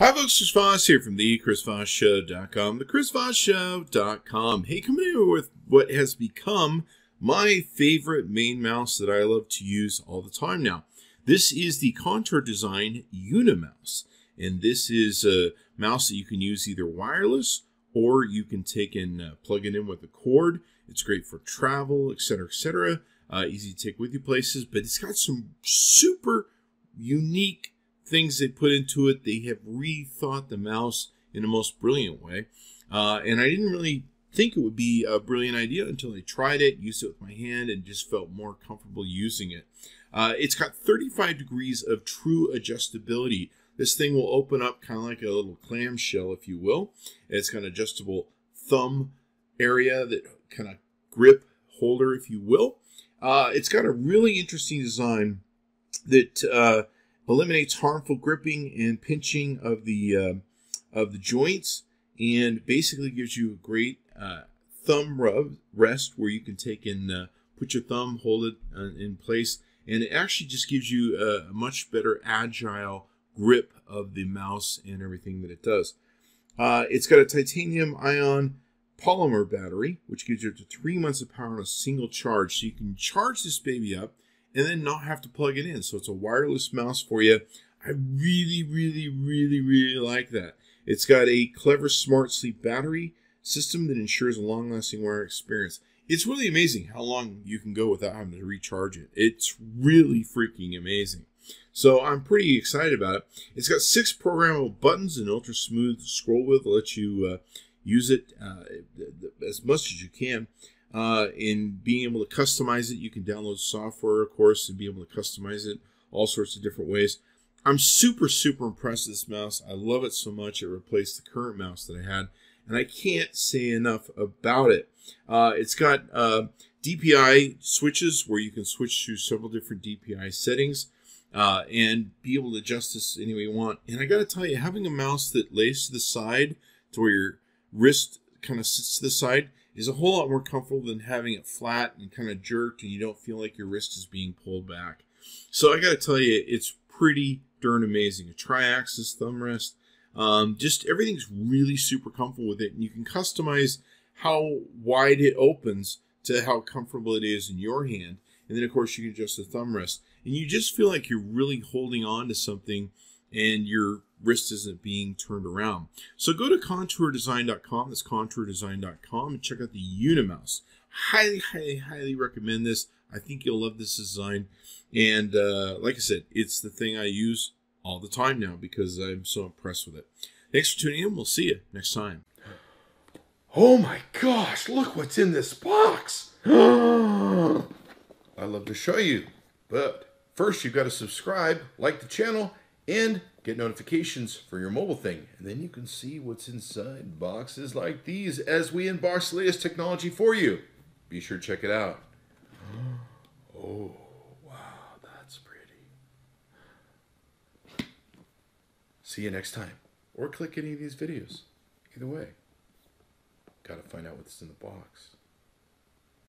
Hi folks, Chris Voss here from the ChrisVossShow.com, the ChrisVossShow.com. Hey, coming in with what has become my favorite main mouse that I love to use all the time now. This is the Contour Design Unimouse, and this is a mouse that you can use either wireless or you can take and plug it in with a cord. It's great for travel, etc., etc. Easy to take with you places, but it's got some super unique things they put into it. They have rethought the mouse in the most brilliant way. And I didn't really think it would be a brilliant idea until I tried it, used it with my hand, and just felt more comfortable using it. It's got 35 degrees of true adjustability. This thing will open up kind of like a little clamshell, if you will. It's got an adjustable thumb area, that kind of grip holder, if you will. It's got a really interesting design that eliminates harmful gripping and pinching of the joints, and basically gives you a great thumb rest where you can take and put your thumb, hold it in place, and it actually just gives you a much better agile grip of the mouse and everything that it does. It's got a titanium ion polymer battery, which gives you up to 3 months of power on a single charge, so you can charge this baby up and then not have to plug it in. So it's a wireless mouse for you. I really like that. It's got a clever smart sleep battery system that ensures a long-lasting wear experience. It's really amazing how long you can go without having to recharge it. It's really freaking amazing. So I'm pretty excited about it. It's got 6 programmable buttons and ultra smooth scroll wheel that lets you use it as much as you can. In being able to customize it, you can download software, of course, and be able to customize it all sorts of different ways. I'm super impressed with this mouse. I love it so much. It replaced the current mouse that I had, and I can't say enough about it. It's got DPI switches where you can switch to several different DPI settings and be able to adjust this any way you want. And I got to tell you, having a mouse that lays to the side to where your wrist kind of sits to the side is a whole lot more comfortable than having it flat and kind of jerked and you don't feel like your wrist is being pulled back. So I got to tell you, it's pretty darn amazing. A tri-axis thumb rest. Just everything's really super comfortable with it. And you can customize how wide it opens to how comfortable it is in your hand. And then, of course, you can adjust the thumb rest. And you just feel like you're really holding on to something and your wrist isn't being turned around. So go to contourdesign.com, that's contourdesign.com, and check out the Unimouse. Highly recommend this. I think you'll love this design. And like I said, it's the thing I use all the time now because I'm so impressed with it. Thanks for tuning in. We'll see you next time. Oh my gosh, look what's in this box. I'd love to show you, but first you've got to subscribe, like the channel, and get notifications for your mobile thing. And then you can see what's inside boxes like these as we unbox the latest technology for you. Be sure to check it out. Oh, wow, that's pretty. See you next time. Or click any of these videos. Either way, gotta find out what's in the box.